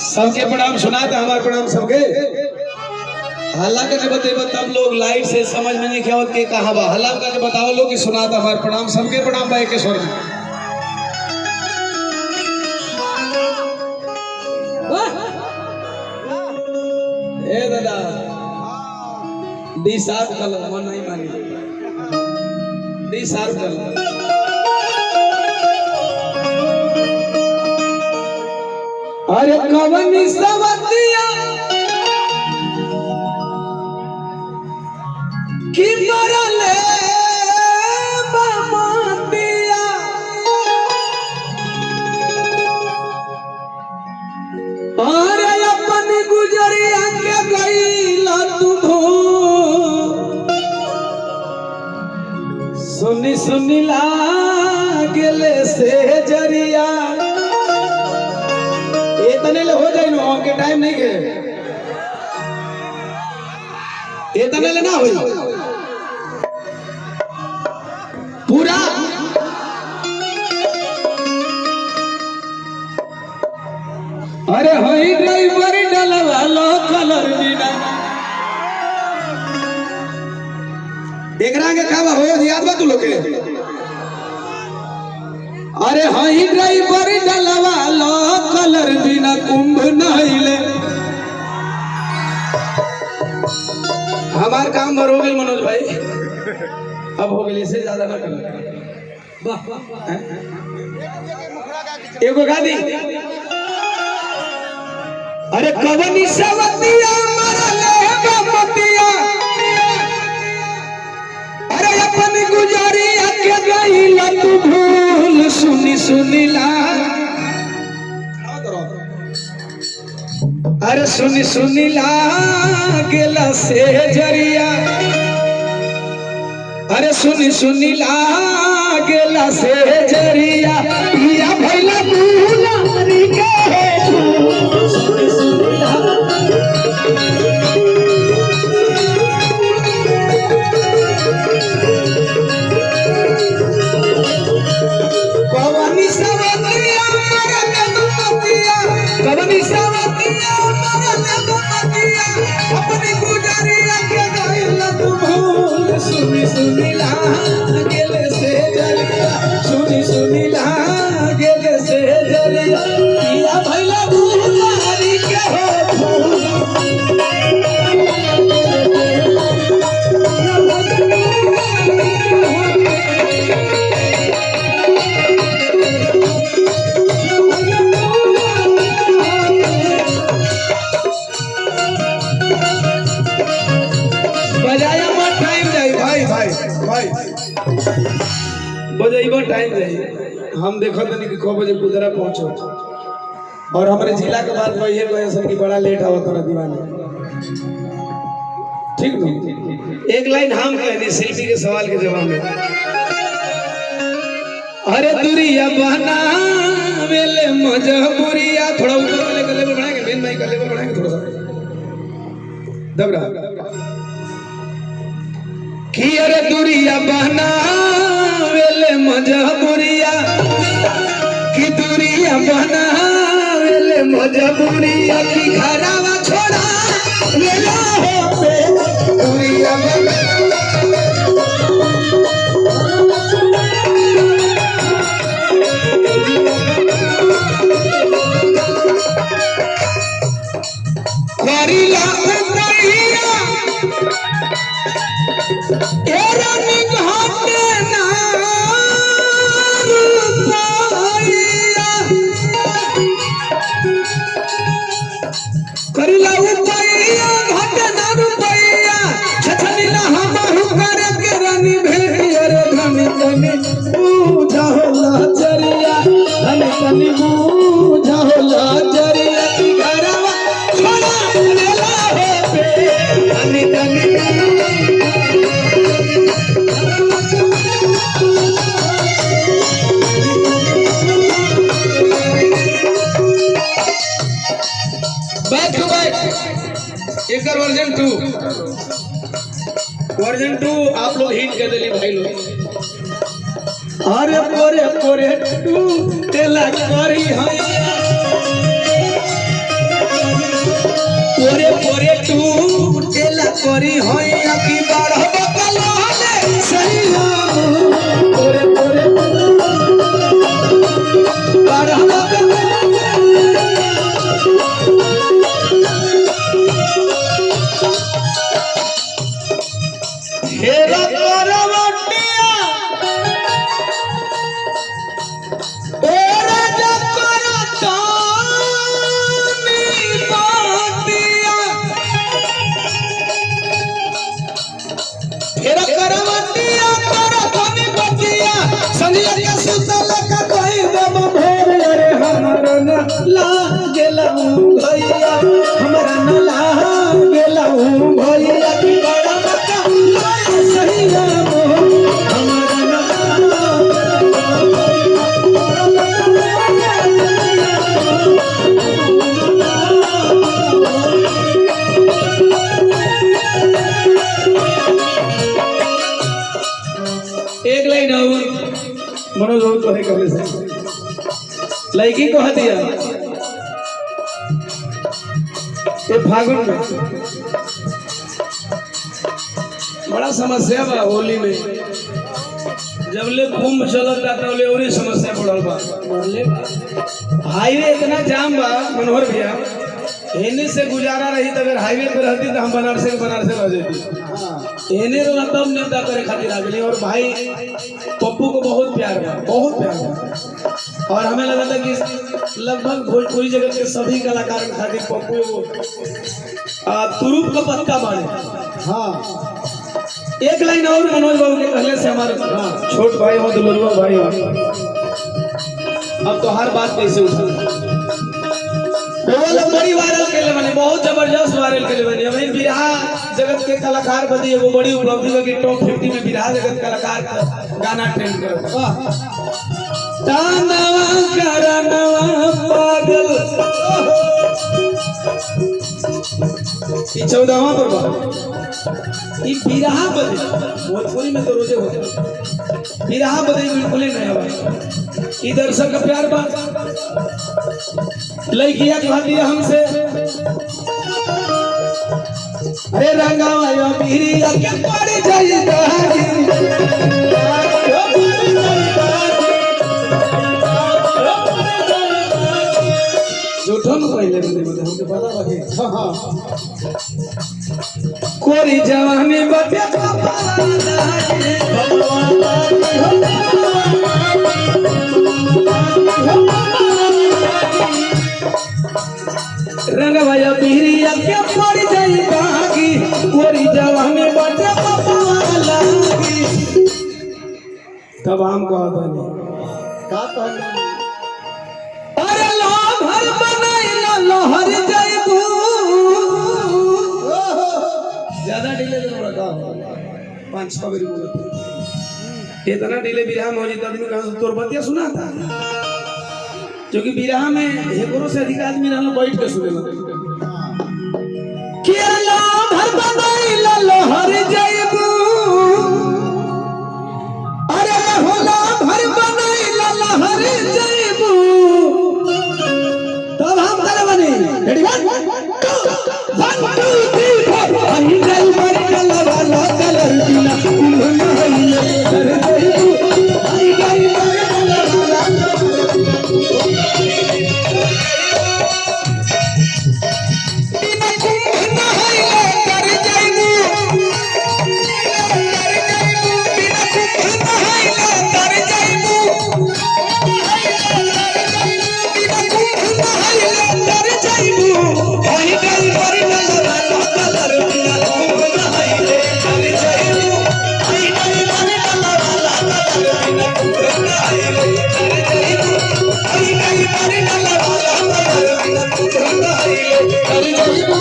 सबके प्रणाम सुनाते हमारे प्रणाम सबके। हल्ला करके बतेबा तब लोग लाइट से समझ में नहीं आवत के कहा बा। हल्ला करके बताओ लोग कि सुनाता हमारे प्रणाम सबके प्रणाम बा के स्वर में। ए दादा डी साफ कलर मन नहीं मानी डी साफ कलर अरे कवनी सवतिया की मरले बमतिया अरे अपन गुजरिया के गईला तू सुनी सुनी लागले से जरिया इतने ले हो जाए ना के टाइम नहीं के इतने ले ना हो पूरा अरे हई ड्राइवर डलवा लो कलर बिना एकरा के का हो याद बा तू लोग के अरे हई ड्राइवर डलवा लो कलर बिना कुंभ नहिले हमार काम भर हो गई मनोज भाई अब हो गई इससे ज्यादा ना करना वाह एगो गा दी अरे कवनी सवतिया मरले बमतिया अरे अपन गुजरिया के गईला तू भूल सुनी सुनी ला अरे सुनी सुनी लागेला से जरिया अरे सुनी सुनी लागेला से जरिया पिया भैला बुलारी के सुनी सुनी कवनी सवतिया मरले बमतिया कवनी सवतिया अपनी गुजरिया के गईला तू भूल सुनी सुनी लागेले से जरिया सुनी सुनी लागेले से जरिया पिया भैला बुलारी के हो बजाइबा टाइम रही हम देखो तनी कि 9 बजे कुदरा पहुंचो और हमारे जिला के बात वही है कोई की बड़ा लेट आवा तोरा दीवाना ठीक नहीं एक लाइन हम कहनी शिल्पी के सवाल के जवाब में अरे दुरिया बना वेले मजबूरिया थोड़ा ऊपर वाले गले में बढ़ाएंगे मेन माइक गले में बढ़ाएंगे थोड़ा सा दबरा कि अरे दुरिया बना वेले मजबूरिया की दुरिया बना वेले मजबूरिया की घरावा छोड़ा वेला हो पे दुरिया बना करीला उतरिया एरा निघाटे ना करीला उतरिया घाटे ना रुपैया छछनीला हम हुकर के रानी भेड़िया रे धनी धनी बूझा होला चरिया धनी धनी बूझा होला चरिया की घरवा छोड़ा लेला हो पे धनी धनी एक वर्जन 2 आप लोग हिट कर दिली भाई लोग अरे पोरे पोरे टू तेला करी हैया भैया हमरा न लागेला भैया की बड़ा बका सहिया हमरा न एक लाइन और मनोज बहुत तो है कभी से लड़की को दिया ये फागुन में बड़ा समस्या बा होली में जब ले कुंभ चलता तब ले और समस्या पड़ल बा हाईवे इतना जाम बा मनोहर भैया एने से गुजारा रही तो अगर हाईवे पे रहती तो हम बनारस रह जाती एने तो तब नेता करे खातिर आ गई और भाई पप्पू को बहुत प्यार और हमें लगा था कि लगभग भोजपुरी जगत के सभी कलाकार के खातिर पप्पू वो तुरुप का पत्ता बांधे। हाँ एक लाइन और मनोज बाबू के कहले से हमारे छोट भाई हो दुलरुआ भाई हो अब तो हर बात कैसे उठा बड़ी वायरल के लिए बहुत जबरदस्त वायरल के लिए हमें बिरहा जगत के कलाकार बदी एगो बड़ी उपलब्धि बा कि टॉप 50 में बिरहा जगत कलाकार का गाना ट्रेंड करत वाह तानवा करनवा पागल ई 14वां पर बा ई बिरहा बदी भोजपुरी में तो रोजे होता बिरहा बदी बिल्कुल ही नया बा ई दर्शक का प्यार बा लड़कियां कहती है हमसे अरे रंगावा बिरिया के पड़ जाई झूठो न पहले हमके पता लगे हां कोरी जवानी बटे रंगवाया बिरिया के पड़ जाई बागी कोरी जवानी बटे लागी तब हम कहत का कहत अरे लोहर बनाइला लोहर जाइबू ज्यादा डिले न रखा 5-6 बेर बोलत इतना डिले बिरहा में हो जी आदमी कहां से तोर बतिया सुना था क्योंकि बिरहा में एकरो से अधिक आदमी रहलो बैठ के सुनेला के लोहर बनाइला लोहर जाइबू अरे होला भर बनाइला लोहर जाइबू तब हम करे बनी रेडी 1 2 3 4 आई गई मर गला वाला कलर बिना उन्होंने हइले कर जाइबू आई गई मर गला वाला Hey,